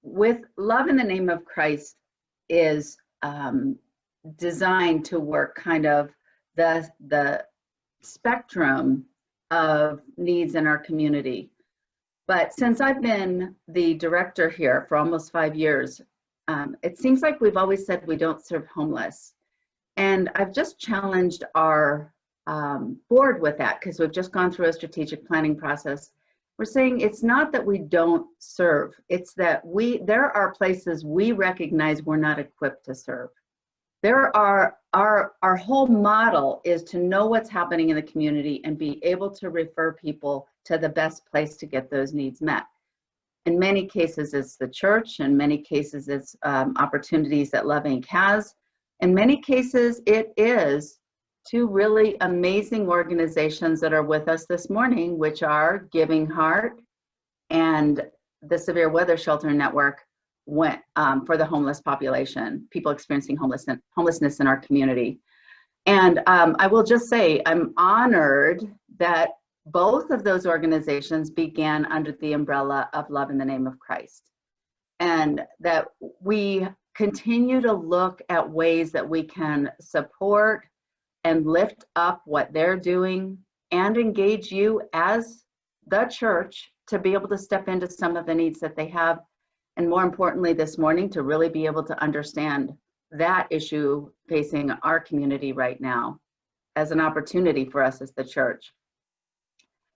with Love in the Name of Christ is designed to work kind of the spectrum of needs in our community. But since I've been the director here for almost 5 years, it seems like we've always said we don't serve homeless. And I've just challenged our board with that, because we've just gone through a strategic planning process. We're saying it's not that we don't serve, it's that there are places we recognize we're not equipped to serve. Our whole model is to know what's happening in the community and be able to refer people to the best place to get those needs met. In many cases, it's the church. In many cases, it's opportunities that Love Inc. has. In many cases, it is two really amazing organizations that are with us this morning, which are Giving Heart and the Severe Weather Shelter Network for the homeless population, people experiencing homelessness in our community. And I will just say, I'm honored that both of those organizations began under the umbrella of Love in the Name of Christ, and that we continue to look at ways that we can support and lift up what they're doing and engage you as the church to be able to step into some of the needs that they have. And more importantly, this morning, to really be able to understand that issue facing our community right now as an opportunity for us as the church.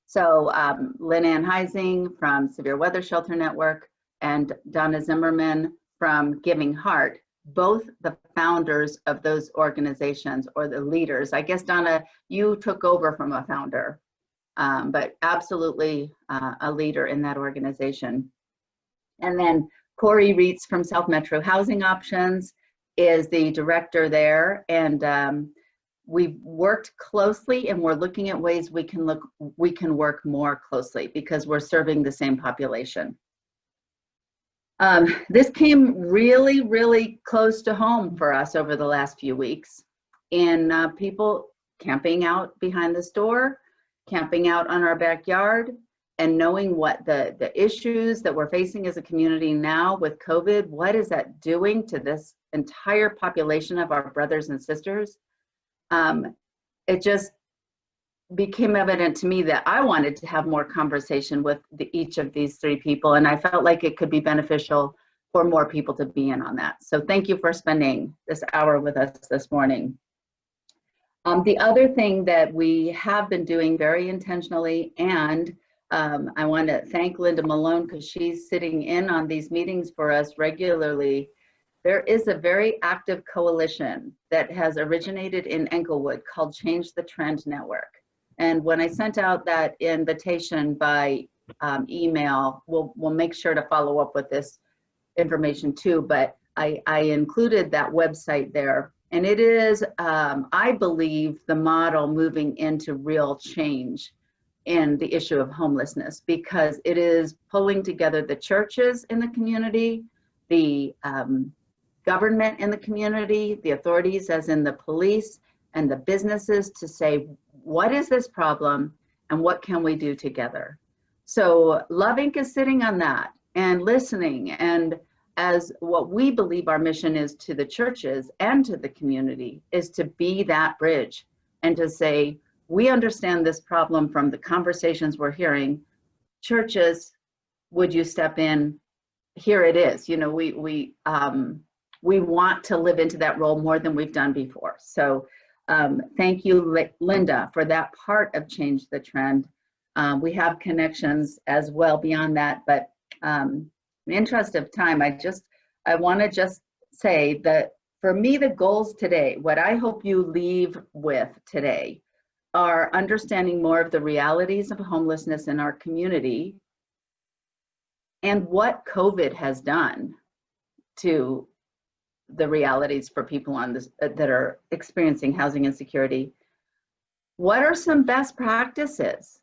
So Lynn Ann Heising from Severe Weather Shelter Network and Donna Zimmerman from Giving Heart, both the founders of those organizations, or the leaders. I guess, Donna, you took over from a founder, but absolutely a leader in that organization. And then Corey Reitz from South Metro Housing Options is the director there. And we've worked closely, and we're looking at ways we can work more closely because we're serving the same population. This came really, really close to home for us over the last few weeks, in people camping out behind the store, camping out on our backyard, and knowing what the issues that we're facing as a community now with COVID, what is that doing to this entire population of our brothers and sisters? It just became evident to me that I wanted to have more conversation with each of these three people, and I felt like it could be beneficial for more people to be in on that. So thank you for spending this hour with us this morning. The other thing that we have been doing very intentionally, and I want to thank Linda Malone because she's sitting in on these meetings for us regularly. There is a very active coalition that has originated in Englewood called Change the Trend Network. And when I sent out that invitation by email, we'll make sure to follow up with this information too, but I included that website there. And it is, I believe, the model moving into real change in the issue of homelessness, because it is pulling together the churches in the community, the government in the community, the authorities as in the police, and the businesses to say, what is this problem and what can we do together? So Love Inc. is sitting on that and listening, and as what we believe our mission is to the churches and to the community is to be that bridge and to say, we understand this problem from the conversations we're hearing. Churches, would you step in? Here it is. You know, we want to live into that role more than we've done before. So thank you, Linda, for that part of Change the Trend. We have connections as well beyond that, but in the interest of time, I want to just say that for me, the goals today, what I hope you leave with today, are understanding more of the realities of homelessness in our community and what COVID has done to the realities for people on this that are experiencing housing insecurity. What are some best practices?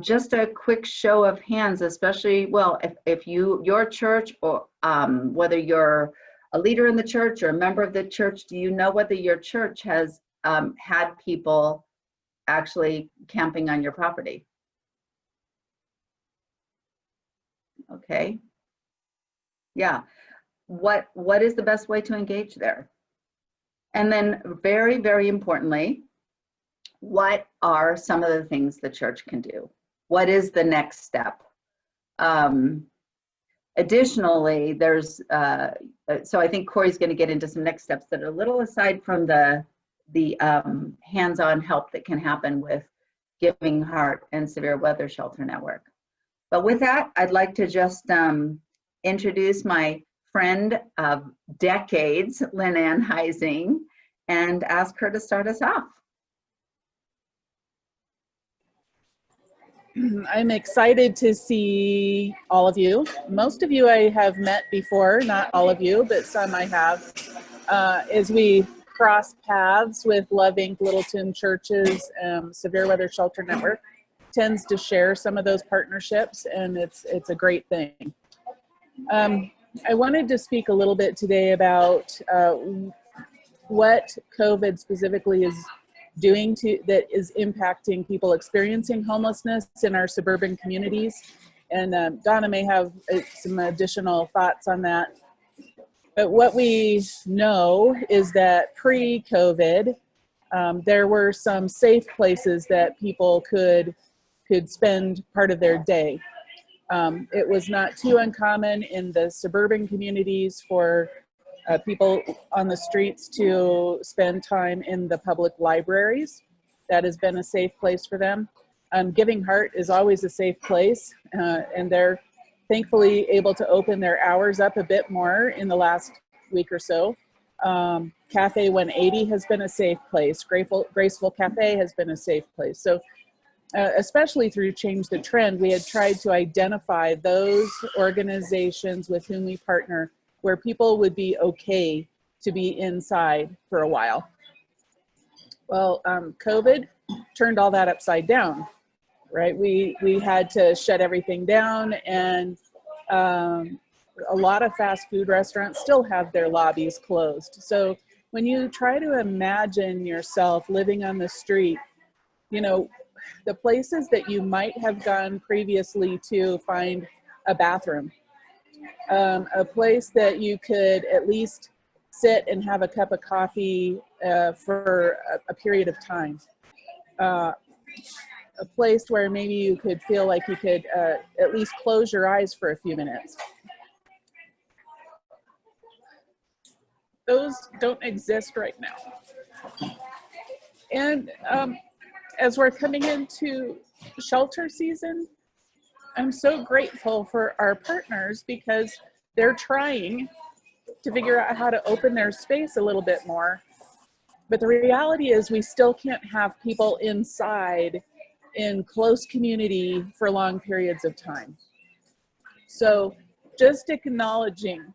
Just a quick show of hands, especially, well, if your church, or whether you're a leader in the church or a member of the church, do you know whether your church has had people actually camping on your property? Okay. Yeah. What is the best way to engage there? And then very, very importantly, what are some of the things the church can do? What is the next step? Additionally, there's, so I think Corey's going to get into some next steps that are a little aside from the hands-on help that can happen with Giving Heart and Severe Weather Shelter Network. But with that, I'd like to just introduce my friend of decades, Lynn Ann Heising, and ask her to start us off. I'm excited to see all of you. Most of you I have met before, not all of you, but some I have. As we cross paths with Love Inc. Littleton Church's Severe Weather Shelter Network tends to share some of those partnerships, and it's a great thing. I wanted to speak a little bit today about what COVID specifically is doing that is impacting people experiencing homelessness in our suburban communities. And Donna may have some additional thoughts on that. But what we know is that pre-COVID, there were some safe places that people could spend part of their day. It was not too uncommon in the suburban communities for people on the streets to spend time in the public libraries. That has been a safe place for them. Giving Heart is always a safe place, and they're thankfully able to open their hours up a bit more in the last week or so. Cafe 180 has been a safe place. Graceful Cafe has been a safe place. So especially through Change the Trend, we had tried to identify those organizations with whom we partner where people would be okay to be inside for a while. Well, COVID turned all that upside down, right? We had to shut everything down, and a lot of fast food restaurants still have their lobbies closed. So when you try to imagine yourself living on the street, you know, the places that you might have gone previously to find a bathroom, a place that you could at least sit and have a cup of coffee for a period of time. A place where maybe you could feel like you could at least close your eyes for a few minutes. Those don't exist right now. And as we're coming into shelter season, I'm so grateful for our partners because they're trying to figure out how to open their space a little bit more. But the reality is we still can't have people inside in close community for long periods of time. So just acknowledging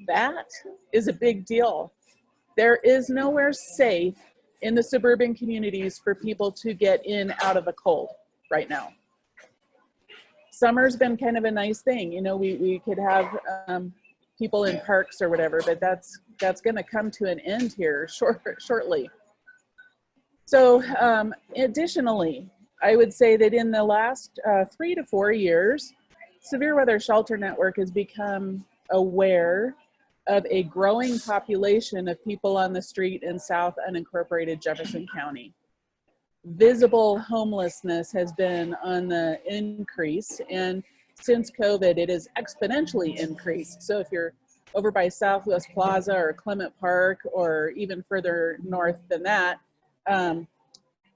that is a big deal. There is nowhere safe in the suburban communities for people to get in out of the cold right now. Summer's been kind of a nice thing. You know, we could have people in parks or whatever, but that's going to come to an end here shortly. So additionally, I would say that in the last 3 to 4 years, Severe Weather Shelter Network has become aware of a growing population of people on the street in South unincorporated Jefferson County. Visible homelessness has been on the increase, and since COVID, it has exponentially increased. So if you're over by Southwest Plaza or Clement Park, or even further north than that,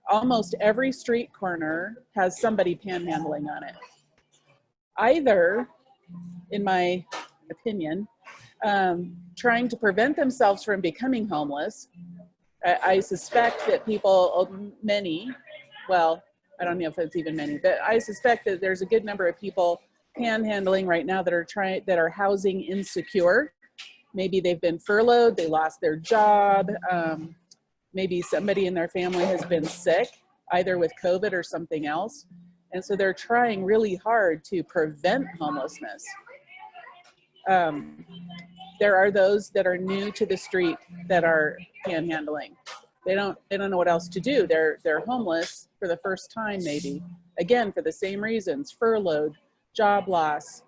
almost every street corner has somebody panhandling on it. Either, in my opinion, trying to prevent themselves from becoming homeless. I suspect that many, well, I don't know if it's even many, but I suspect that there's a good number of people panhandling right now that are housing insecure. Maybe they've been furloughed, they lost their job, maybe somebody in their family has been sick, either with COVID or something else. And so they're trying really hard to prevent homelessness. There are those that are new to the street that are panhandling. They don't know what else to do. They're homeless for the first time, maybe. Again, for the same reasons: furloughed, job loss,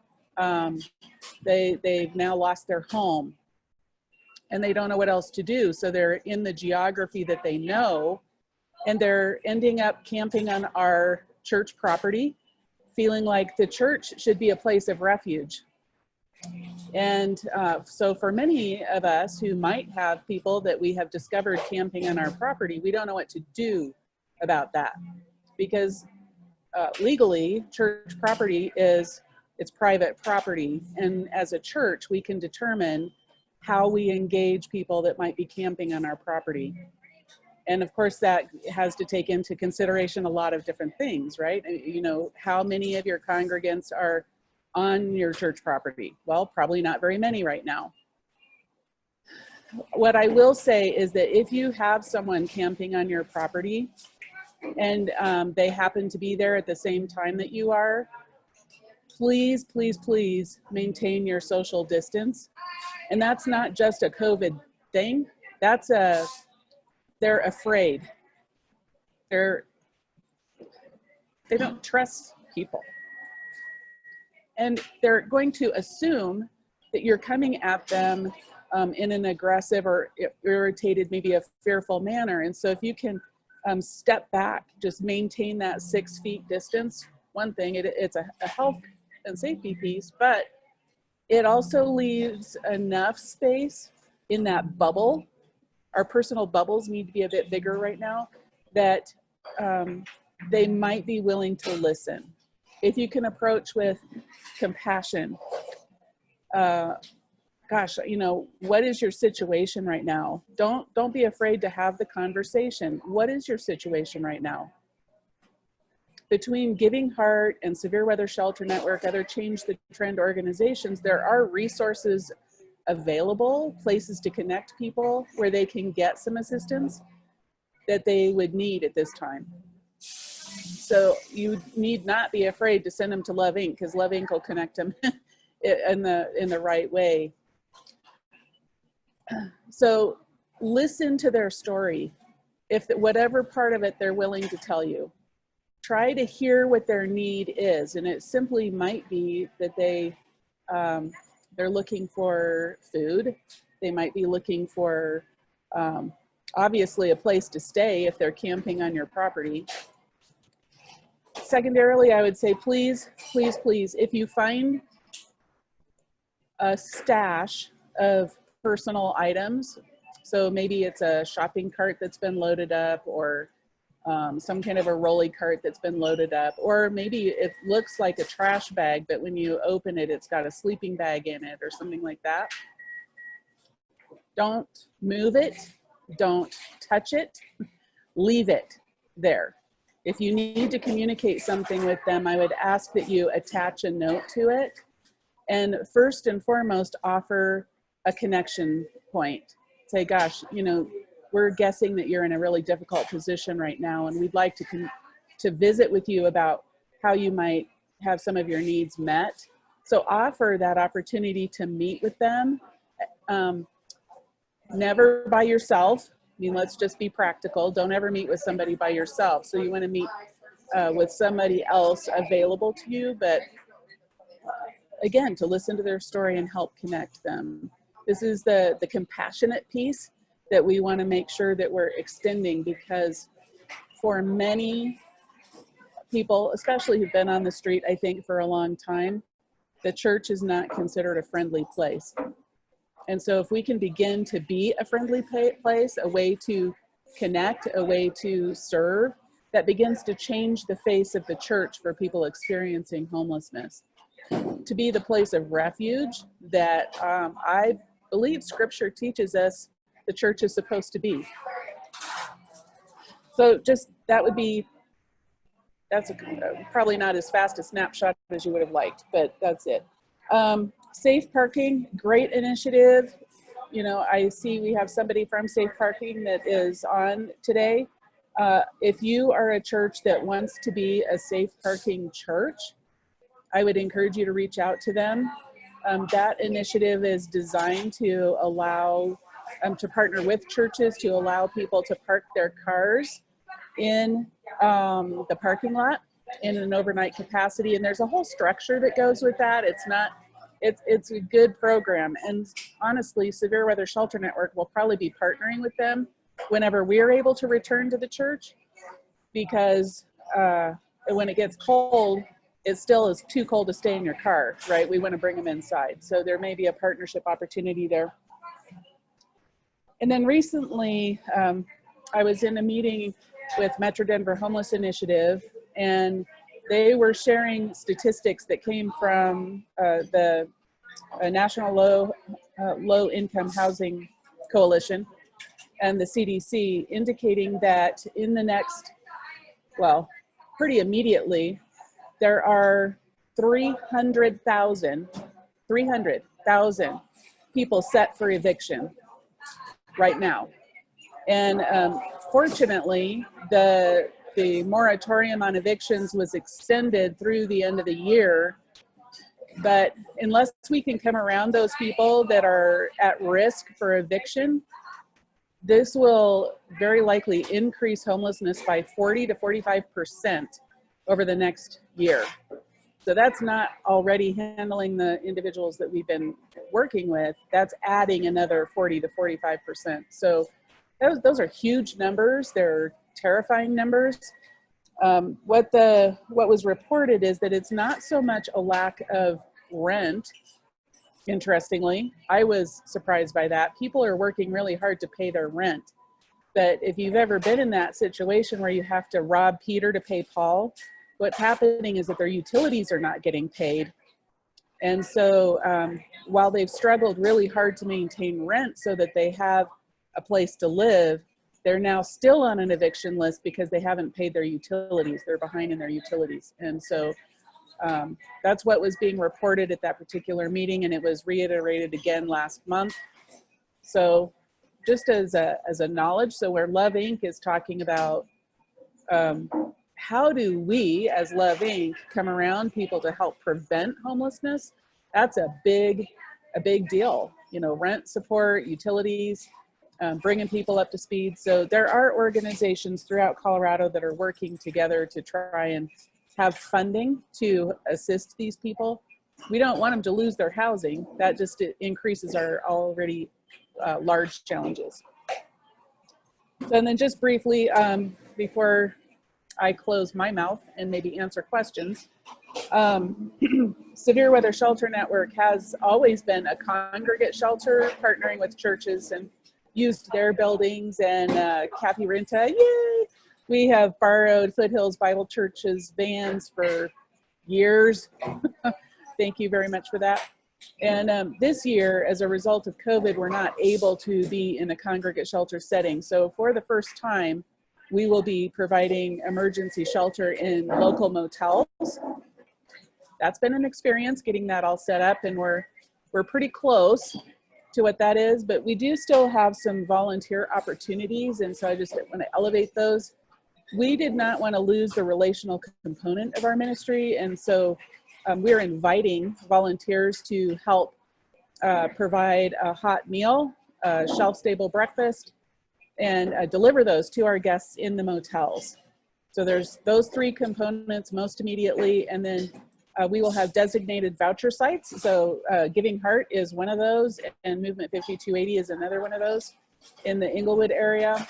They've now lost their home and they don't know what else to do. So they're in the geography that they know, and they're ending up camping on our church property, feeling like the church should be a place of refuge. And so for many of us who might have people that we have discovered camping on our property, we don't know what to do about that, because legally church property it's private property. And as a church, we can determine how we engage people that might be camping on our property. And of course, that has to take into consideration a lot of different things, right? You know, how many of your congregants are on your church property? Well, probably not very many right now. What I will say is that if you have someone camping on your property and they happen to be there at the same time that you are, please, please, please maintain your social distance. And that's not just a COVID thing. They're afraid. They don't trust people. And they're going to assume that you're coming at them in an aggressive or irritated, maybe a fearful manner. And so if you can step back, just maintain that 6 feet distance. One thing, it's a health and safety piece, but it also leaves enough space in that bubble. Our personal bubbles need to be a bit bigger right now, that they might be willing to listen. If you can approach with compassion, gosh, you know, what is your situation right now? Don't be afraid to have the conversation. What is your situation right now? Between Giving Heart and Severe Weather Shelter Network, other Change the Trend organizations, there are resources available, places to connect people where they can get some assistance that they would need at this time. So you need not be afraid to send them to Love Inc., because Love Inc. will connect them in the right way. So listen to their story. If whatever part of it they're willing to tell you, try to hear what their need is. And it simply might be that they're looking for food. They might be looking for, obviously, a place to stay if they're camping on your property. Secondarily, I would say, please, please, please, if you find a stash of personal items, so maybe it's a shopping cart that's been loaded up, or some kind of a rolly cart that's been loaded up, or maybe it looks like a trash bag, but when you open it, it's got a sleeping bag in it or something like that. Don't move it, don't touch it, leave it there. If you need to communicate something with them, I would ask that you attach a note to it, and first and foremost, offer a connection point. Say, gosh, you know, we're guessing that you're in a really difficult position right now, and we'd like to visit with you about how you might have some of your needs met. So offer that opportunity to meet with them. Never by yourself. I mean, let's just be practical. Don't ever meet with somebody by yourself. So you want to meet with somebody else available to you, but again, to listen to their story and help connect them. This is the compassionate piece that we want to make sure that we're extending, because for many people, especially who've been on the street, I think, for a long time, the church is not considered a friendly place. And so if we can begin to be a friendly place, a way to connect, a way to serve, that begins to change the face of the church for people experiencing homelessness. To be the place of refuge that I believe Scripture teaches us the church is supposed to be. So just that's probably not as fast a snapshot as you would have liked, but that's it. Safe parking, great initiative. You know, I see we have somebody from Safe Parking that is on today. If you are a church that wants to be a safe parking church, I would encourage you to reach out to them. That initiative is designed to allow, to partner with churches to allow people to park their cars in the parking lot in an overnight capacity. And there's a whole structure that goes with that. It's not it's a good program. And honestly, Severe Weather Shelter Network will probably be partnering with them whenever we're able to return to the church, because when it gets cold, it still is too cold to stay in your car, right? We want to bring them inside. So there may be a partnership opportunity there. And then recently, I was in a meeting with Metro Denver Homeless Initiative, and they were sharing statistics that came from the National Low Income Housing Coalition and the CDC, indicating that in the next, well, pretty immediately, there are 300,000 people set for eviction right now. And fortunately, the moratorium on evictions was extended through the end of the year. But unless we can come around those people that are at risk for eviction, this will very likely increase homelessness by 40 to 45% over the next year. So that's not already handling the individuals that we've been working with. That's adding another 40 to 45%. So those are huge numbers. They're terrifying numbers. What was reported is that it's not so much a lack of rent. Interestingly, I was surprised by that. People are working really hard to pay their rent. But if you've ever been in that situation where you have to rob Peter to pay Paul, what's happening is that their utilities are not getting paid. And so while they've struggled really hard to maintain rent so that they have a place to live, they're now still on an eviction list because they haven't paid their utilities. They're behind in their utilities. And so that's what was being reported at that particular meeting, and it was reiterated again last month. So just as a knowledge, so where Love Inc. is talking about how do we as Love Inc. come around people to help prevent homelessness, that's a big deal. You know, rent support, utilities, bringing people up to speed. So there are organizations throughout Colorado that are working together to try and have funding to assist these people. We don't want them to lose their housing. That just increases our already large challenges. And then just briefly, before I close my mouth and maybe answer questions, Severe Weather Shelter Network has always been a congregate shelter, partnering with churches and used their buildings, and Kathy Rinta, yay! We have borrowed Foothills Bible Church's vans for years. Thank you very much for that. And this year, as a result of COVID, we're not able to be in a congregate shelter setting. So for the first time, we will be providing emergency shelter in local motels. That's been an experience getting that all set up, and we're pretty close to what that is, but we do still have some volunteer opportunities, and so I just want to elevate those. We did not want to lose the relational component of our ministry, and so we're inviting volunteers to help provide a hot meal, a shelf-stable breakfast, and deliver those to our guests in the motels. So there's those three components most immediately, and then we will have designated voucher sites. So Giving Heart is one of those, and Movement 5280 is another one of those in the Inglewood area.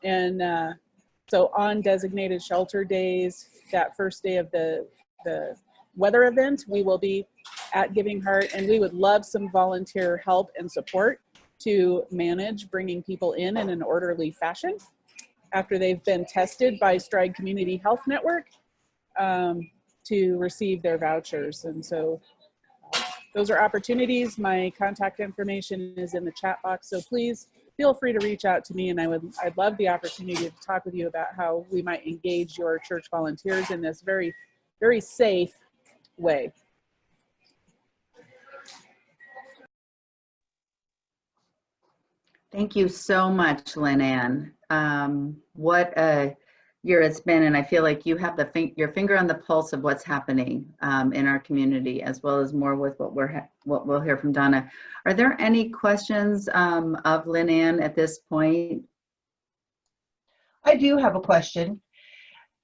And so on designated shelter days, that first day of the weather event, we will be at Giving Heart, and we would love some volunteer help and support to manage bringing people in an orderly fashion after they've been tested by Stride Community Health Network to receive their vouchers. And so those are opportunities. My contact information is in the chat box, so please feel free to reach out to me, and I'd love the opportunity to talk with you about how we might engage your church volunteers in this very, very safe way. Thank you so much, Lynn Ann. What a year it's been, and I feel like you have your finger on the pulse of what's happening in our community, as well as more with what we'll hear from Donna. Are there any questions of Lynn Ann at this point? I do have a question.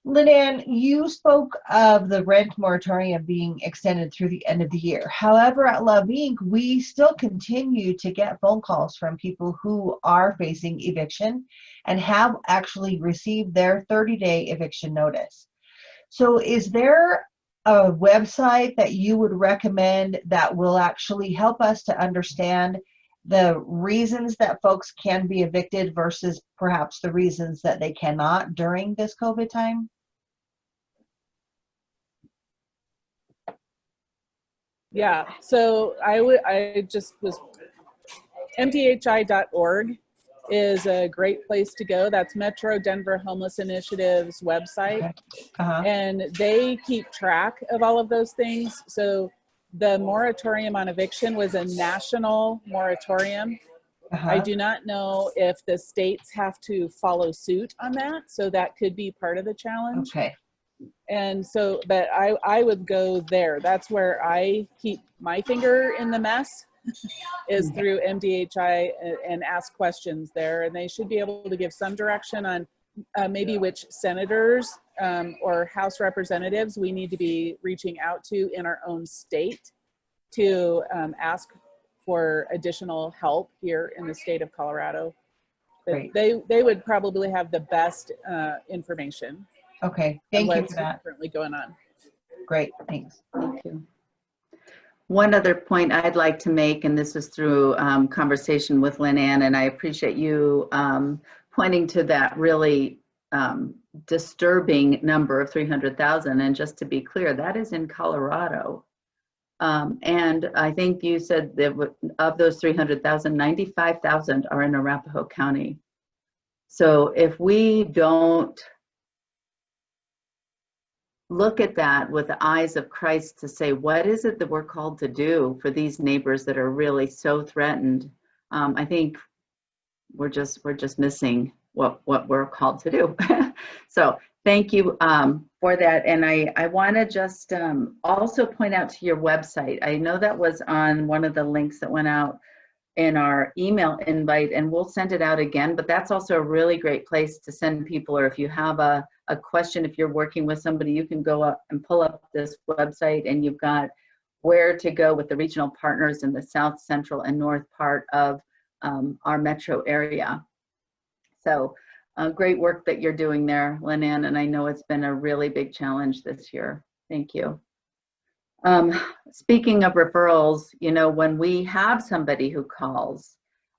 Lynn, you spoke of the rent moratorium being extended through the end of the year. However, at Love Inc., we still continue to get phone calls from people who are facing eviction and have actually received their 30-day eviction notice. So is there a website that you would recommend that will actually help us to understand the reasons that folks can be evicted versus perhaps the reasons that they cannot during this COVID time? Yeah, so I just was, mdhi.org is a great place to go. That's Metro Denver Homeless Initiative's website. Okay. Uh-huh. And they keep track of all of those things. So the moratorium on eviction was a national moratorium. Uh-huh. I do not know if the states have to follow suit on that. So that could be part of the challenge. Okay. And so, but I would go there. That's where I keep my finger in the mess, is through MDHI, and ask questions there. And they should be able to give some direction on maybe which senators or House representatives we need to be reaching out to in our own state to ask for additional help here in the state of Colorado. But they would probably have the best information. Okay, thank you what's for that. Currently going on. Great, thanks. Thank you. One other point I'd like to make, and this was through conversation with Lynn Ann, and I appreciate you pointing to that really disturbing number of 300,000. And just to be clear, that is in Colorado. And I think you said that of those 300,000, 95,000 are in Arapahoe County. So if we don't look at that with the eyes of Christ to say, what is it that we're called to do for these neighbors that are really so threatened? I think we're just missing what we're called to do. So thank you for that. And I want to just also point out to your website. I know that was on one of the links that went out in our email invite, and we'll send it out again, but that's also a really great place to send people, or if you have a question, if you're working with somebody, you can go up and pull up this website, and you've got where to go with the regional partners in the south, central, and north part of our metro area. So great work that you're doing there, Lynn Ann, and I know it's been a really big challenge this year. Thank you. Speaking of referrals, you know, when we have somebody who calls,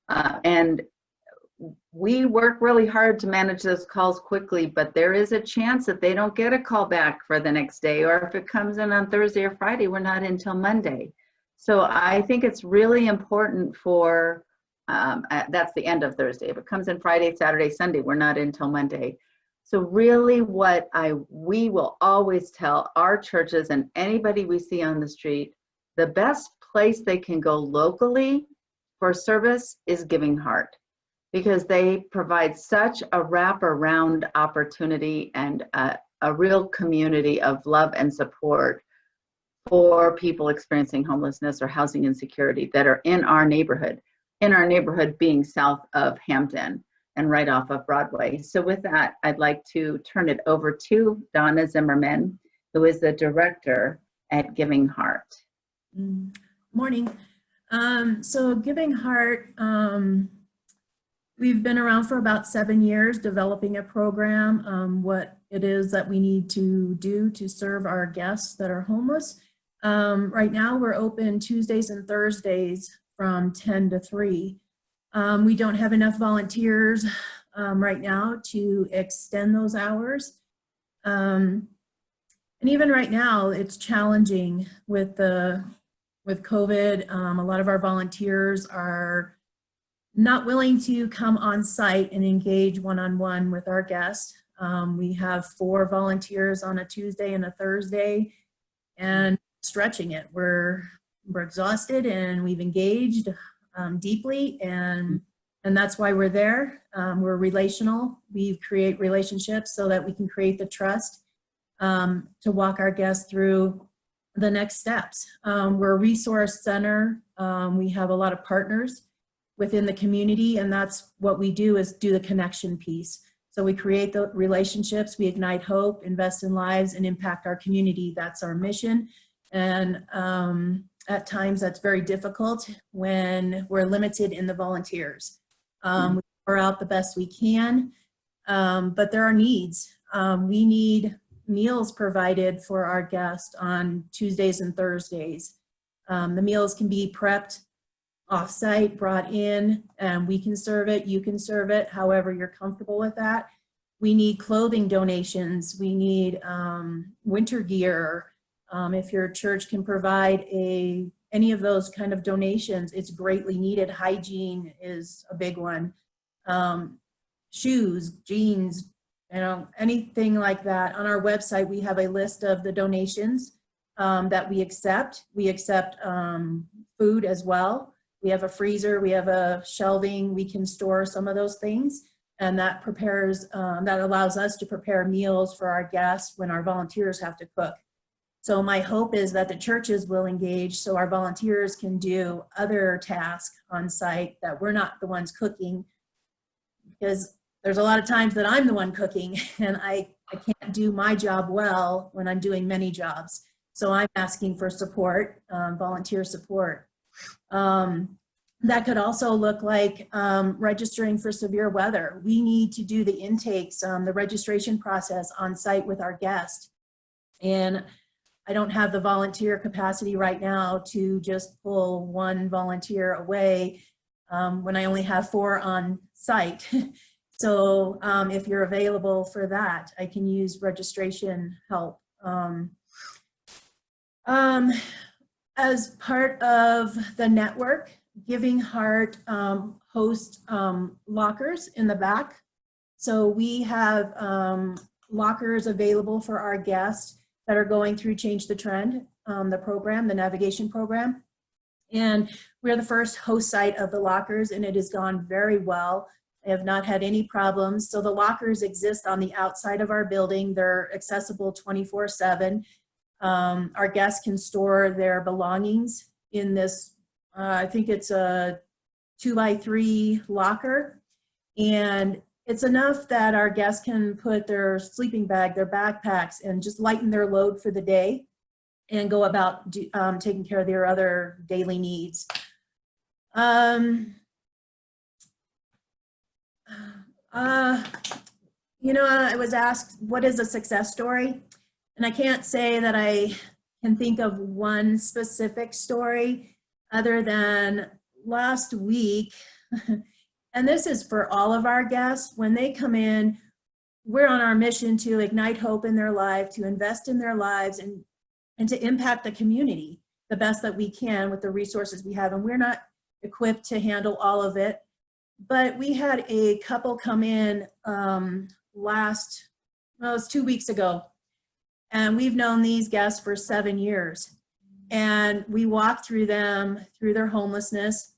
and we work really hard to manage those calls quickly, but there is a chance that they don't get a call back for the next day, or if it comes in on Thursday or Friday, we're not until Monday. So I think it's really important for, that's the end of Thursday. If it comes in Friday, Saturday, Sunday, we're not until Monday. So really what we will always tell our churches and anybody we see on the street, the best place they can go locally for service is Giving Heart, because they provide such a wraparound opportunity and a real community of love and support for people experiencing homelessness or housing insecurity that are in our neighborhood being south of Hampton and right off of Broadway. So with that, I'd like to turn it over to Donna Zimmerman, who is the director at Giving Heart. Morning. So Giving Heart, we've been around for about 7 years developing a program, what it is that we need to do to serve our guests that are homeless. Right now we're open Tuesdays and Thursdays from 10 to 3. We don't have enough volunteers right now to extend those hours. And even right now, it's challenging with COVID. A lot of our volunteers are not willing to come on site and engage one-on-one with our guests. We have 4 volunteers on a Tuesday and a Thursday, and stretching it. We're exhausted, and we've engaged deeply, and that's why we're there. We're relational. We create relationships so that we can create the trust to walk our guests through the next steps. We're a resource center. We have a lot of partners within the community, and that's what we do, is do the connection piece. So we create the relationships, we ignite hope, invest in lives, and impact our community. That's our mission. And at times that's very difficult when we're limited in the volunteers. We pour out the best we can, but there are needs. We need meals provided for our guests on Tuesdays and Thursdays. The meals can be prepped off-site, brought in, and we can serve it, you can serve it, however you're comfortable with that. We need clothing donations. We need winter gear. If your church can provide any of those kind of donations, it's greatly needed. Hygiene is a big one. Shoes, jeans, anything like that. On our website, we have a list of the donations that we accept. We accept food as well. We have a freezer, we have a shelving, we can store some of those things, and that that allows us to prepare meals for our guests when our volunteers have to cook. So my hope is that the churches will engage so our volunteers can do other tasks on site that we're not the ones cooking, because there's a lot of times that I'm the one cooking and I can't do my job well when I'm doing many jobs. So I'm asking for support, volunteer support. That could also look like registering for severe weather. We need to do the intakes, the registration process on site with our guests. And I don't have the volunteer capacity right now to just pull one volunteer away when I only have 4 on site. So if you're available for that, I can use registration help. As part of the network, Giving Heart hosts lockers in the back. So we have lockers available for our guests that are going through Change the Trend, the program, the navigation program. And we're the first host site of the lockers, and it has gone very well. I have not had any problems. So the lockers exist on the outside of our building. They're accessible 24/7. Our guests can store their belongings in this, I think it's a 2x3 locker. And it's enough that our guests can put their sleeping bag, their backpacks, and just lighten their load for the day and go about taking care of their other daily needs. I was asked, what is a success story? And I can't say that I can think of one specific story other than last week. And this is for all of our guests. When they come in, we're on our mission to ignite hope in their life, to invest in their lives, and to impact the community the best that we can with the resources we have. And we're not equipped to handle all of it. But we had a couple come in it was 2 weeks ago. And we've known these guests for 7 years. And we walked through them, through their homelessness,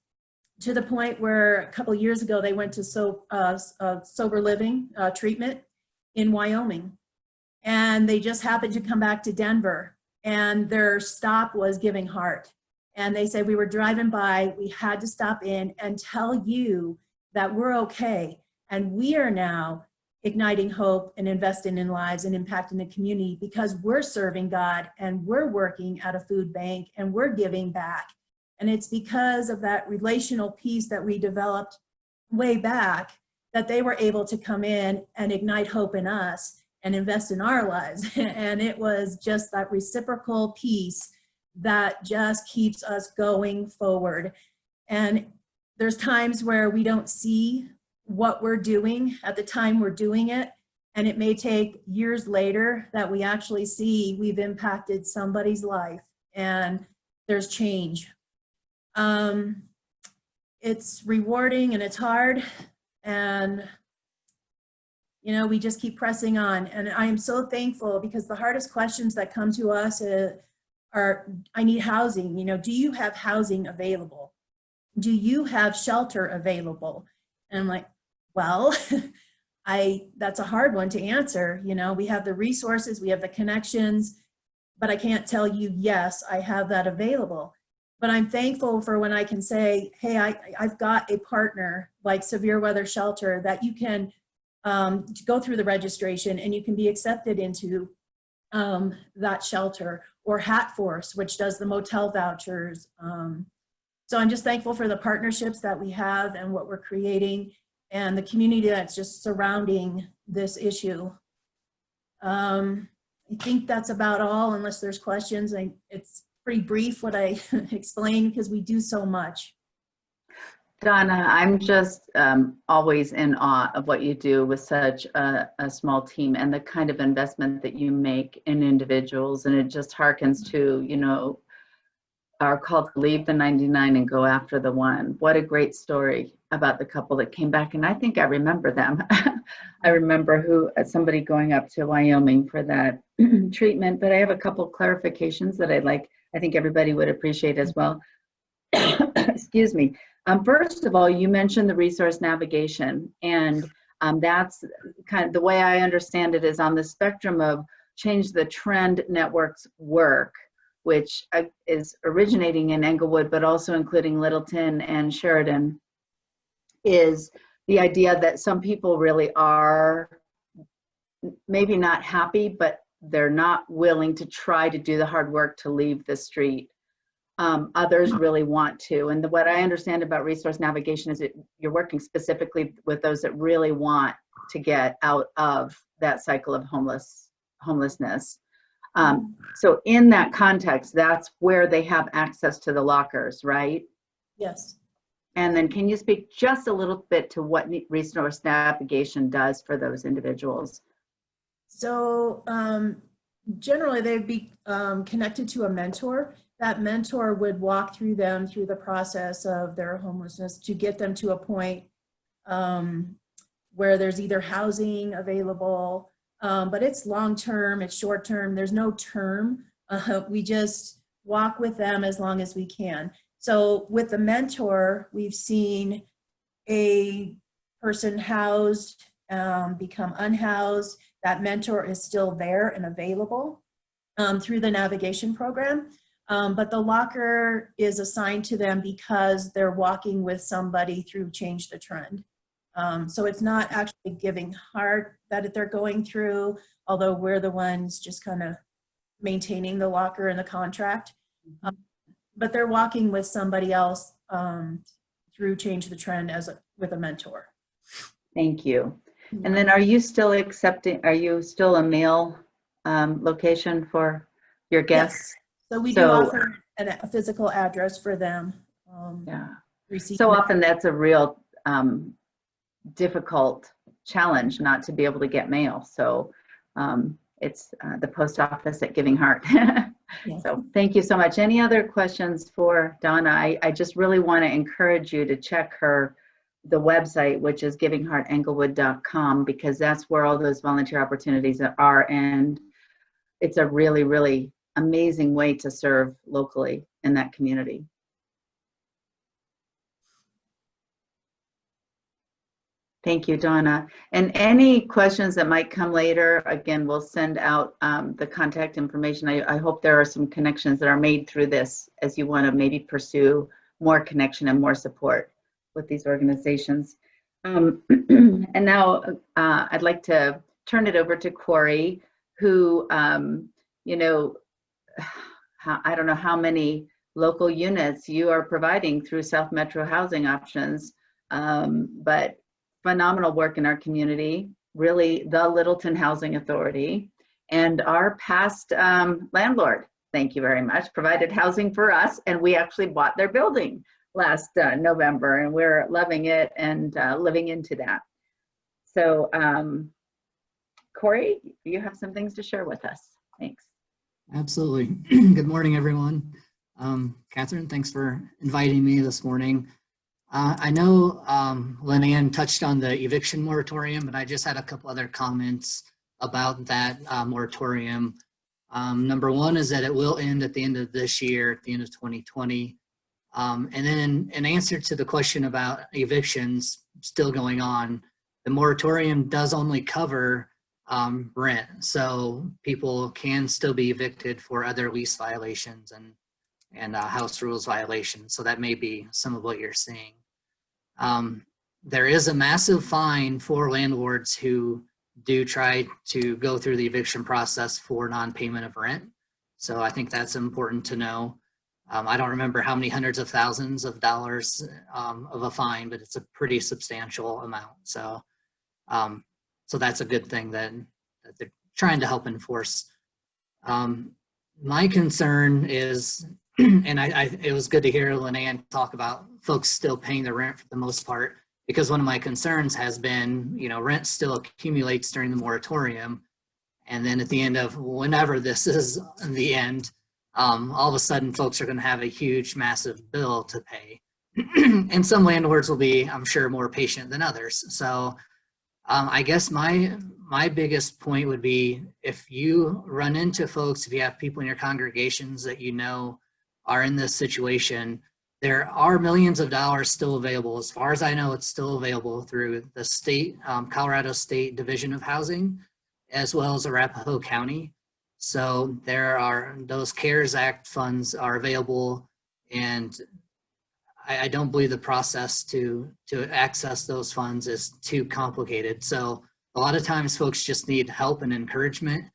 to the point where a couple years ago they went to sober living treatment in Wyoming. And they just happened to come back to Denver. And their stop was Giving Heart. And they said, we were driving by, we had to stop in and tell you that we're okay. And we are now igniting hope and investing in lives and impacting the community because we're serving God and we're working at a food bank and we're giving back. And it's because of that relational piece that we developed way back that they were able to come in and ignite hope in us and invest in our lives. And it was just that reciprocal piece that just keeps us going forward. And there's times where we don't see what we're doing at the time we're doing it. And it may take years later that we actually see we've impacted somebody's life and there's change. It's rewarding and it's hard. And, we just keep pressing on. And I am so thankful because the hardest questions that come to us are, I need housing. Do you have housing available? Do you have shelter available? And I'm like, well, that's a hard one to answer. We have the resources, we have the connections, but I can't tell you, yes, I have that available. But I'm thankful for when I can say, hey, I've got a partner like Severe Weather Shelter that you can to go through the registration, and you can be accepted into that shelter, or Hat Force, which does the motel vouchers. So I'm just thankful for the partnerships that we have and what we're creating, and the community that's just surrounding this issue. I think that's about all, unless there's questions. It's pretty brief what I explained, because we do so much. Donna, I'm just always in awe of what you do with such a small team, and the kind of investment that you make in individuals. And it just harkens to, you know, our call to leave the 99 and go after the one. What a great story about the couple that came back. And I think I remember them. I remember somebody going up to Wyoming for that treatment, but I have a couple clarifications that I think everybody would appreciate as well. Excuse me. First of all, you mentioned the resource navigation, and that's kind of the way I understand it is on the spectrum of Change the Trend Network's work, which is originating in Englewood, but also including Littleton and Sheridan, is the idea that some people really are maybe not happy, but they're not willing to try to do the hard work to leave the street. Others really want to. And what I understand about resource navigation is you're working specifically with those that really want to get out of that cycle of homelessness. So in that context, that's where they have access to the lockers, right? Yes. And then can you speak just a little bit to what resource navigation does for those individuals? So generally they'd be connected to a mentor. That mentor would walk through them through the process of their homelessness to get them to a point where there's either housing available, but it's long-term, it's short-term, there's no term. We just walk with them as long as we can. So with the mentor, we've seen a person housed become unhoused. That mentor is still there and available through the navigation program. But the locker is assigned to them because they're walking with somebody through Change the Trend. So it's not actually Giving Heart that they're going through, although we're the ones just kind of maintaining the locker and the contract. But they're walking with somebody else through Change the Trend with a mentor. Thank you. And then are you still a mail location for your guests? Yes. So we do offer a physical address for them. Yeah. So often that's a real difficult challenge not to be able to get mail. So it's the post office at Giving Heart. Yes. So thank you so much. Any other questions for Donna? I just really want to encourage you to check the website, which is givingheartenglewood.com, because that's where all those volunteer opportunities are. And it's a really, really amazing way to serve locally in that community. Thank you, Donna. And any questions that might come later, again, we'll send out the contact information. I hope there are some connections that are made through this as you want to maybe pursue more connection and more support with these organizations. And now I'd like to turn it over to Corey, who, you know, I don't know how many local units you are providing through South Metro Housing Options, but phenomenal work in our community, really the Littleton Housing Authority, and our past landlord, thank you very much, provided housing for us, and we actually bought their building last November, and we're loving it and living into that. So Corey, you have some things to share with us. Thanks. Absolutely. Good morning, everyone. Catherine, thanks for inviting me this morning. I know Lynn touched on the eviction moratorium, but I just had a couple other comments about that moratorium. Number one is that it will end at the end of this year, at the end of 2020. And then in answer to the question about evictions still going on, the moratorium does only cover rent. So people can still be evicted for other lease violations and house rules violations. So that may be some of what you're seeing. there is a massive fine for landlords who do try to go through the eviction process for non-payment of rent. So I think that's important to know. I don't remember how many hundreds of thousands of dollars of a fine, but it's a pretty substantial amount. So, so that's a good thing that they're trying to help enforce. My concern is, and it was good to hear Linnea talk about folks still paying their rent for the most part, because one of my concerns has been, rent still accumulates during the moratorium. And then at the end of whenever this is the end, all of a sudden folks are going to have a huge, massive bill to pay. And some landlords will be, I'm sure, more patient than others. So I guess my biggest point would be, if you run into folks, if you have people in your congregations that are in this situation, there are millions of dollars still available. As far as I know, it's still available through the state, Colorado State Division of Housing, as well as Arapahoe County. So those CARES Act funds are available, and I don't believe the process to access those funds is too complicated. So a lot of times folks just need help and encouragement,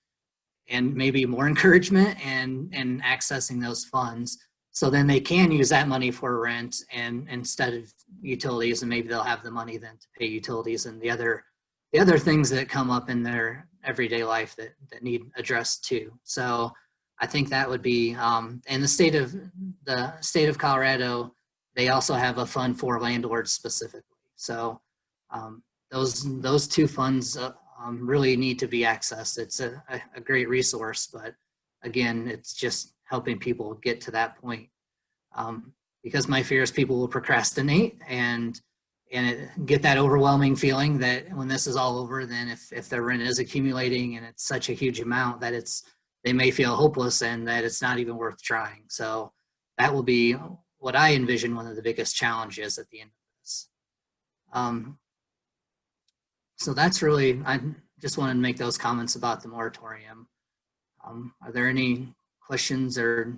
and maybe more encouragement and accessing those funds. So then they can use that money for rent and instead of utilities, and maybe they'll have the money then to pay utilities and the other things that come up in their everyday life that need addressed too. So I think that would be, and the state of Colorado, they also have a fund for landlords specifically. So those two funds really need to be accessed. It's a great resource, but again, it's just helping people get to that point. Because my fear is people will procrastinate and get that overwhelming feeling that when this is all over, then if their rent is accumulating and it's such a huge amount that they may feel hopeless and that it's not even worth trying. So that will be what I envision one of the biggest challenges at the end of this. So that's really, I just wanted to make those comments about the moratorium. Are there any questions or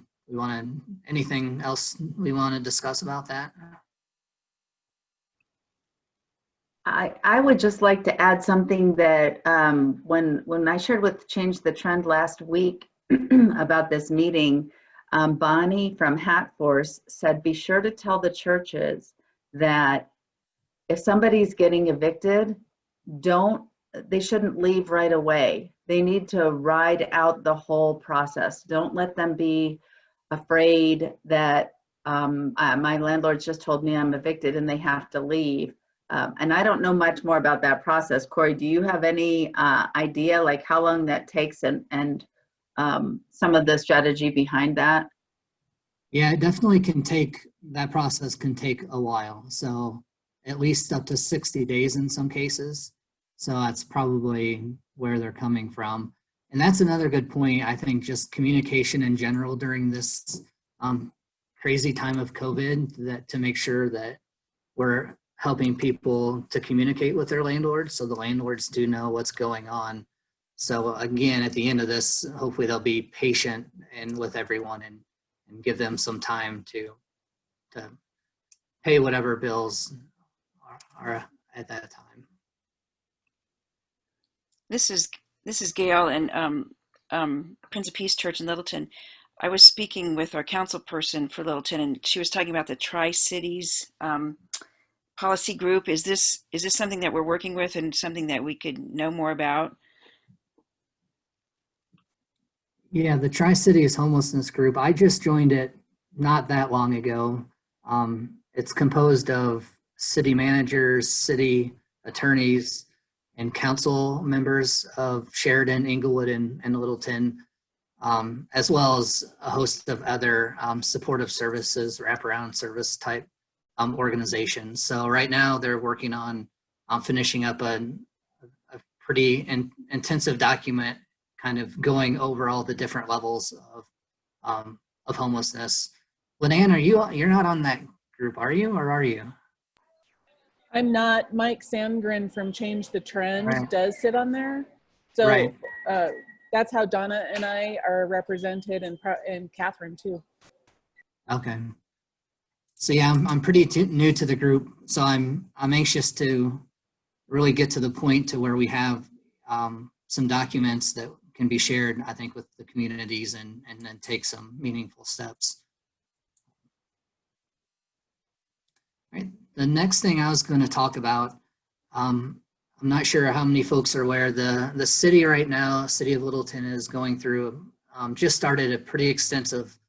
anything else we want to discuss about that? I would just like to add something that when I shared with Change the Trend last week about this meeting, Bonnie from Hat Force said, be sure to tell the churches that if somebody's getting evicted, they shouldn't leave right away. They need to ride out the whole process. Don't let them be afraid that my landlord just told me I'm evicted and they have to leave. And I don't know much more about that process. Corey, do you have any idea like how long that takes and some of the strategy behind that? Yeah, it definitely that process can take a while. So at least up to 60 days in some cases. So that's probably where they're coming from. And that's another good point. I think just communication in general during this crazy time of COVID, to make sure that we're helping people to communicate with their landlords so the landlords do know what's going on. So again, at the end of this, hopefully they'll be patient and with everyone and give them some time to pay whatever bills are at that time. This is Gail and Prince of Peace Church in Littleton. I was speaking with our council person for Littleton, and she was talking about the Tri-Cities policy group. Is this something that we're working with and something that we could know more about? Yeah, the Tri-Cities homelessness group. I just joined it not that long ago. It's composed of city managers, city attorneys, and council members of Sheridan, Inglewood, and Littleton, as well as a host of other supportive services, wraparound service type organizations. So right now they're working on finishing up a pretty intensive document, kind of going over all the different levels of homelessness. Linnea, you're not on that group, are you, or are you? I'm not. Mike Sandgren from Change the Trend Right. does sit on there. So Right. That's how Donna and I are represented, and Catherine too. Okay. So yeah, I'm pretty new to the group, so I'm anxious to really get to the point to where we have some documents that can be shared, I think, with the communities and then take some meaningful steps. Right. The next thing I was going to talk about, I'm not sure how many folks are aware, the city right now, City of Littleton, is going through, just started a pretty extensive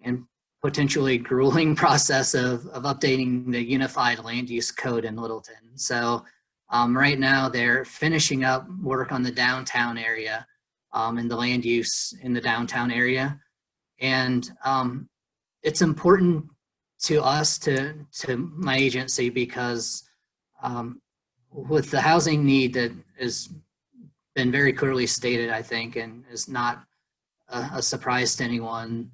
and potentially grueling process of updating the unified land use code in Littleton. So right now they're finishing up work on the downtown area and the land use in the downtown area. And it's important to us, to my agency, because with the housing need that has been very clearly stated, I think, and is not a surprise to anyone,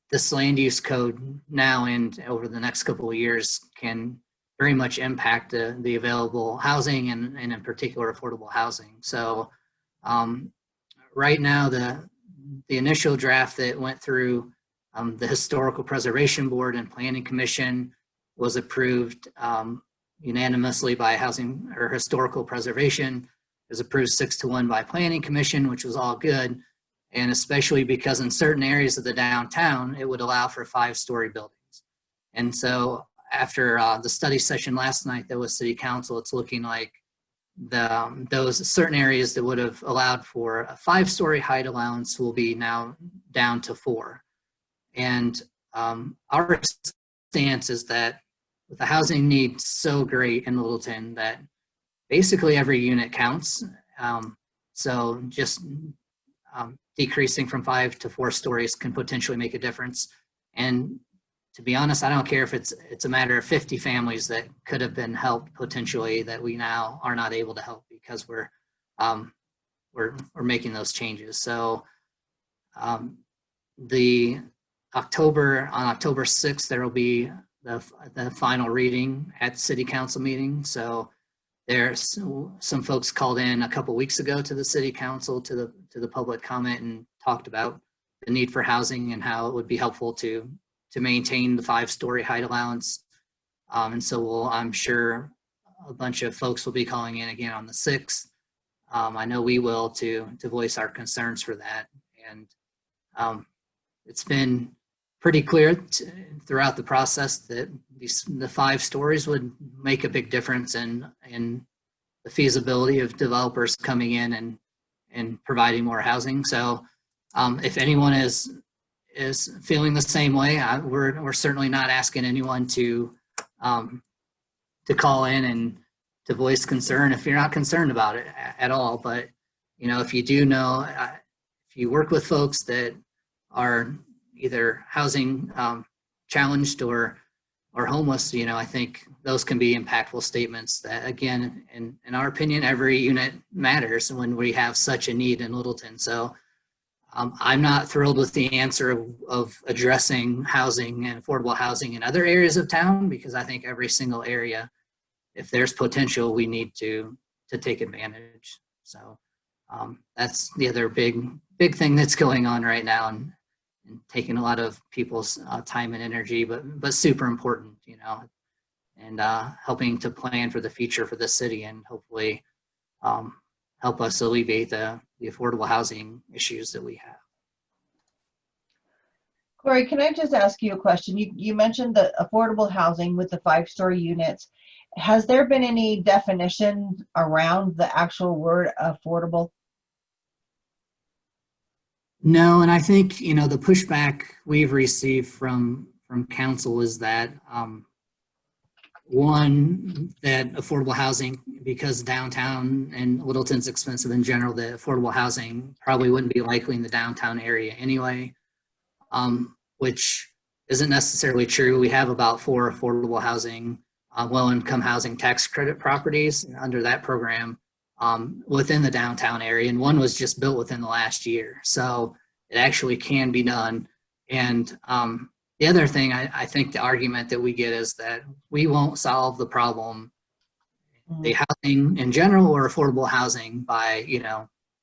this land use code now and over the next couple of years can very much impact the available housing and in particular affordable housing. So right now, the initial draft that went through the Historical Preservation Board and Planning Commission was approved unanimously by Housing or Historical Preservation. It was approved 6-1 by Planning Commission, which was all good. And especially because in certain areas of the downtown, it would allow for 5-story buildings. And so after the study session last night that was City Council, it's looking like those certain areas that would have allowed for a 5-story height allowance will be now down to 4. And our stance is that with the housing need so great in Littleton that basically every unit counts. So just decreasing from 5 to 4 stories can potentially make a difference. And to be honest, I don't care if it's a matter of 50 families that could have been helped potentially that we now are not able to help because we're making those changes. So on October 6th, there will be the final reading at the City Council meeting. So there's some folks called in a couple weeks ago to the City Council to the public comment and talked about the need for housing and how it would be helpful to maintain the 5-story height allowance. And so I'm sure a bunch of folks will be calling in again on the 6th. I know we will to voice our concerns for that. And it's been pretty clear throughout the process that the 5 stories would make a big difference in the feasibility of developers coming in and providing more housing. So if anyone is feeling the same way, we're certainly not asking anyone to call in and to voice concern if you're not concerned about it at all. But if you do know, if you work with folks that are either housing challenged or homeless, I think those can be impactful statements that, again, in our opinion, every unit matters when we have such a need in Littleton. So I'm not thrilled with the answer of addressing housing and affordable housing in other areas of town, because I think every single area, if there's potential, we need to take advantage. So that's the other big thing that's going on right now and taking a lot of people's time and energy, but super important, and helping to plan for the future for the city and hopefully help us alleviate the affordable housing issues that we have. Corey, can I just ask you a question? You mentioned the affordable housing with the 5-story units. Has there been any definition around the actual word affordable? No, and I think, the pushback we've received from council is that, one, that affordable housing, because downtown and Littleton's expensive in general, the affordable housing probably wouldn't be likely in the downtown area anyway, which isn't necessarily true. We have about 4 affordable housing, low-income housing tax credit properties under that program within the downtown area, and one was just built within the last year. So it actually can be done. And the other thing, I think the argument that we get is that we won't solve the problem, the housing in general or affordable housing, by,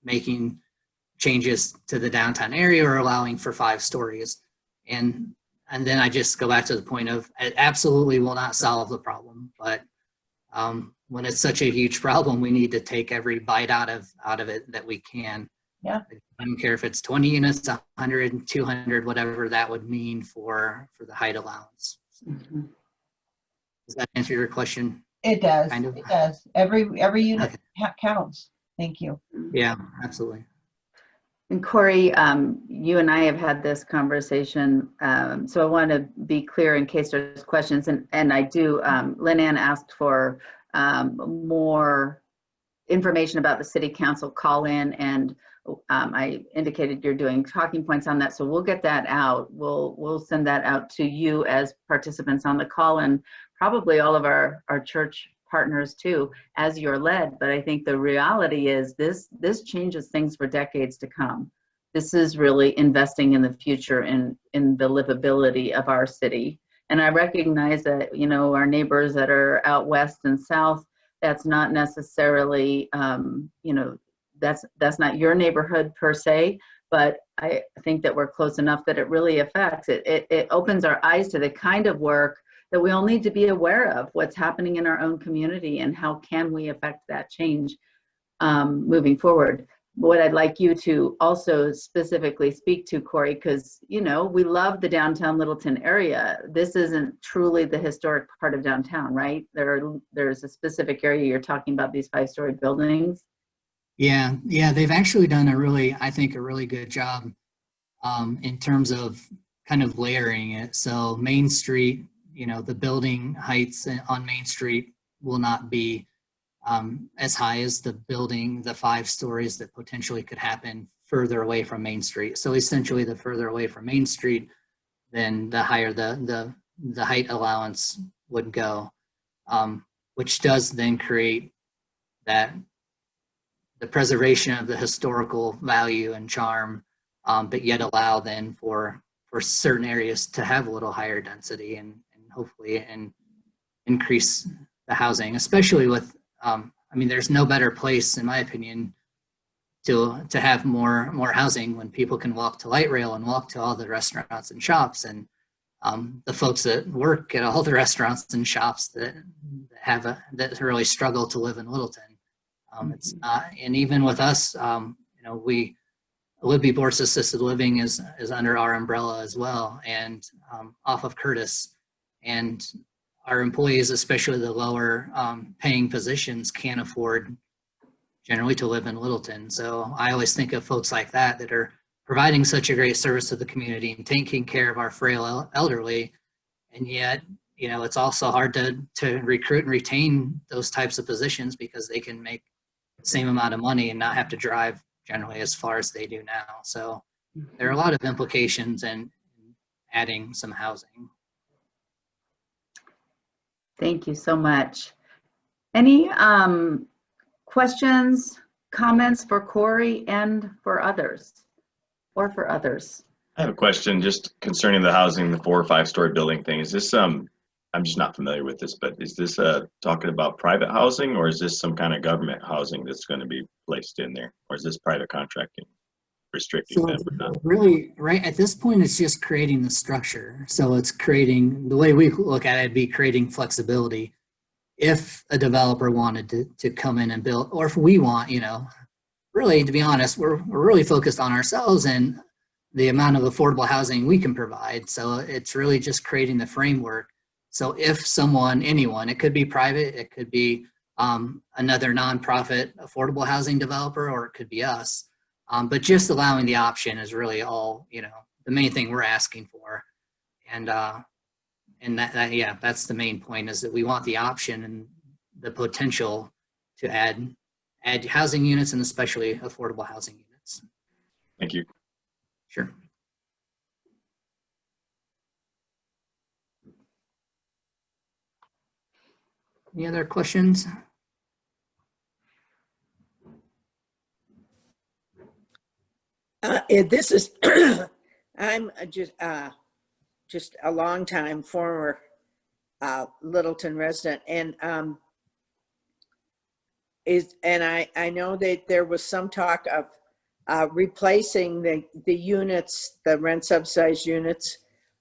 making changes to the downtown area or allowing for 5 stories. And and then I just go back to the point of it absolutely will not solve the problem, but when it's such a huge problem, we need to take every bite out of it that we can. Yeah. I don't care if it's 20 units, 100, 200, whatever that would mean for the height allowance. Mhm. Does that answer your question? It does. Kind of. It does. Every unit Okay. counts. Thank you. Yeah, absolutely. And Corey, you and I have had this conversation, so I want to be clear in case there's questions. And I do, Lynn Ann asked for more information about the city council call-in, and I indicated you're doing talking points on that, so we'll get that out. We'll send that out to you as participants on the call-in, probably all of our church partners too, as you're led. But I think the reality is this changes things for decades to come. This is really investing in the future, in the livability of our city. And I recognize that, you know, our neighbors that are out west and south, that's not necessarily, you know, that's not your neighborhood per se, but I think that we're close enough that it really affects it. It opens our eyes to the kind of work that we all need to be aware of, what's happening in our own community and how can we affect that change moving forward. What I'd like you to also specifically speak to, Corey, because, you know, we love the downtown Littleton area. This isn't truly the historic part of downtown, right? There's a specific area you're talking about, these 5-story buildings. Yeah, they've actually done I think a really good job in terms of kind of layering it. So Main Street, you know, the building heights on Main Street will not be as high as the 5 stories that potentially could happen further away from Main Street. So essentially, the further away from Main Street, then the higher the height allowance would go, which does then create the preservation of the historical value and charm, but yet allow then for certain areas to have a little higher density and hopefully increase the housing, especially with, I mean, there's no better place, in my opinion, to have more housing when people can walk to light rail and walk to all the restaurants and shops, and the folks that work at all the restaurants and shops that really struggle to live in Littleton. It's not, and even with us, you know, Libby Borse Assisted Living is under our umbrella as well, and off of Curtis, and our employees, especially the lower paying positions, can't afford generally to live in Littleton. So I always think of folks like that are providing such a great service to the community and taking care of our frail elderly, and yet, you know, it's also hard to recruit and retain those types of positions because they can make the same amount of money and not have to drive generally as far as they do now. So there are a lot of implications in adding some housing. Thank you so much. Any questions, comments for Corey and for others, or for others? I have a question just concerning the housing, the 4 or 5-story building thing. Is this, I'm just not familiar with this, but is this talking about private housing, or is this some kind of government housing that's going to be placed in there? Or is this private contracting restricting So them or not? really, right at this point, it's just creating the structure. So it's creating, the way we look at it, it'd be creating flexibility. If a developer wanted to come in and build, or if we want, you know, really, to be honest, we're really focused on ourselves and the amount of affordable housing we can provide. So it's really just creating the framework. So if anyone, it could be private, it could be another nonprofit affordable housing developer, or it could be us. But just allowing the option is really all, you know, the main thing we're asking for. And yeah, that's the main point, is that we want the option and the potential to add housing units, and especially affordable housing units. Thank you. Sure. Any other questions? This is, I'm just a long time former Littleton resident, and I know that there was some talk of replacing the units, the rent subsidized units,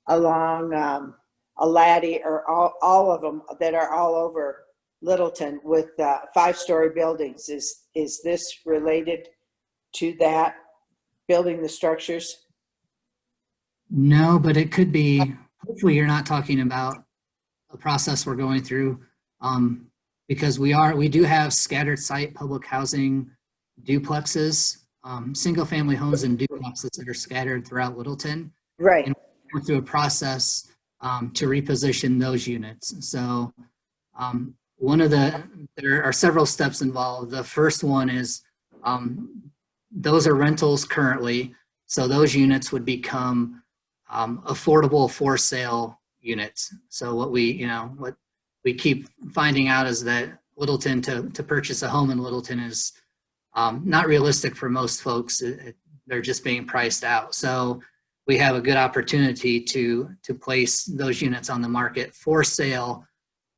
along a laddie, or all of them that are all over Littleton with 5-story buildings. Is this related to that, building the structures? No, but it could be. Hopefully, you're not talking about a process we're going through, because we do have scattered site public housing duplexes, single family homes and duplexes that are scattered throughout Littleton. Right. And we're through a process to reposition those units. So there are several steps involved. The first one is those are rentals currently. So those units would become affordable for sale units. So what we keep finding out is that Littleton, to purchase a home in Littleton is not realistic for most folks. They're just being priced out. So we have a good opportunity to place those units on the market for sale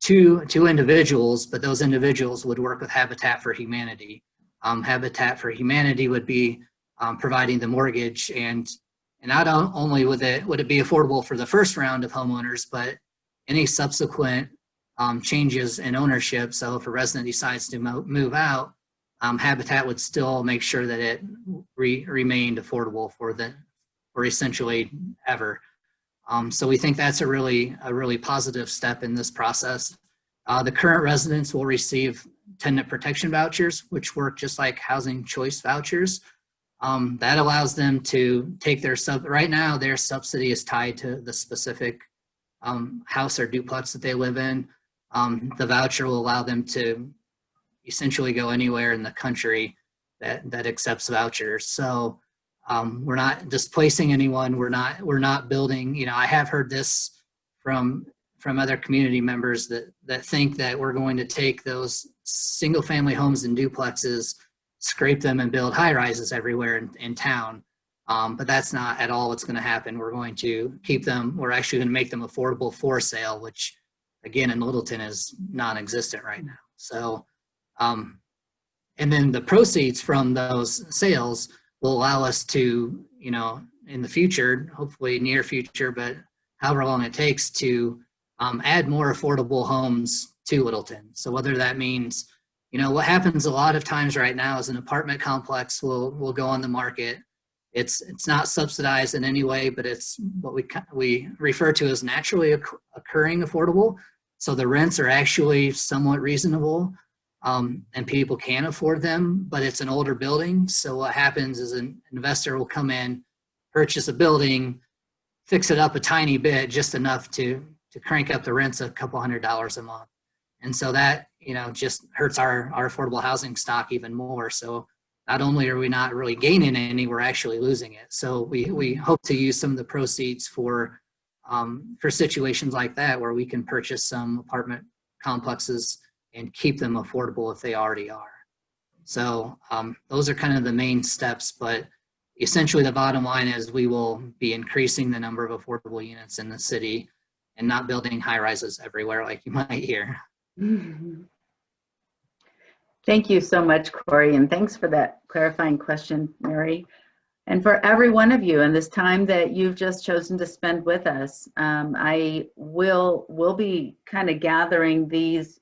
to individuals, but those individuals would work with Habitat for Humanity. Habitat for Humanity would be providing the mortgage, and not only would it be affordable for the first round of homeowners, but any subsequent changes in ownership. So if a resident decides to move out, Habitat would still make sure that it remained affordable for essentially ever. So we think that's a really positive step in this process. The current residents will receive tenant protection vouchers, which work just like housing choice vouchers. That allows them to take right now their subsidy is tied to the specific house or duplex that they live in. The voucher will allow them to essentially go anywhere in the country that accepts vouchers. So we're not displacing anyone. We're not building. I have heard this from other community members that think that we're going to take those single family homes and duplexes, scrape them, and build high rises everywhere in town. But that's not at all what's going to happen. We're going to keep them. We're actually going to make them affordable for sale, which again in Littleton is non-existent right now. So, and then the proceeds from those sales will allow us to, in the future, hopefully near future, but however long it takes, to add more affordable homes to Littleton. So whether that means, what happens a lot of times right now is an apartment complex will go on the market. It's not subsidized in any way, but it's what we refer to as naturally occurring affordable. So the rents are actually somewhat reasonable. And people can afford them, but it's an older building. So what happens is an investor will come in, purchase a building, fix it up a tiny bit, just enough to crank up the rents a couple $100 a month. And so that, just hurts our affordable housing stock even more. So not only are we not really gaining any, we're actually losing it. So we hope to use some of the proceeds for situations like that, where we can purchase some apartment complexes and keep them affordable if they already are. So those are kind of the main steps, but essentially the bottom line is we will be increasing the number of affordable units in the city and not building high rises everywhere like you might hear. Thank you so much, Corey, and thanks for that clarifying question, Mary. And for every one of you and this time that you've just chosen to spend with us, I will be kind of gathering these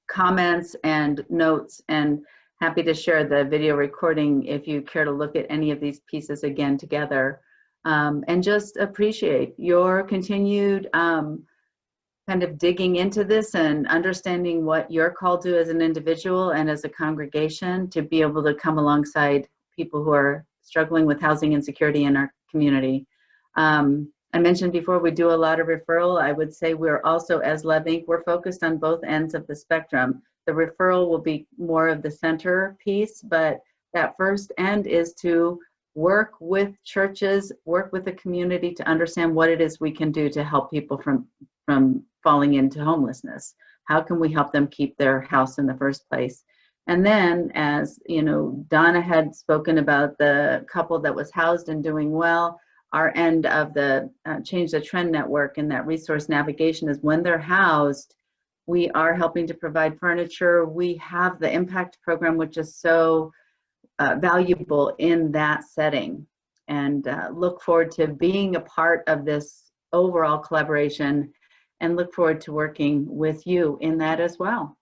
comments and notes, and happy to share the video recording if you care to look at any of these pieces again together, and just appreciate your continued kind of digging into this and understanding what you're called to as an individual and as a congregation to be able to come alongside people who are struggling with housing insecurity in our community. I mentioned before, we do a lot of referral. I would say we're also, as Love Inc., we're focused on both ends of the spectrum. The referral will be more of the center piece, but that first end is to work with churches, work with the community to understand what it is we can do to help people from falling into homelessness. How can we help them keep their house in the first place? And then, as Donna had spoken about the couple that was housed and doing well, our end of the Change the Trend network and that resource navigation is when they're housed, we are helping to provide furniture. We have the impact program, which is so valuable in that setting, and look forward to being a part of this overall collaboration and look forward to working with you in that as well.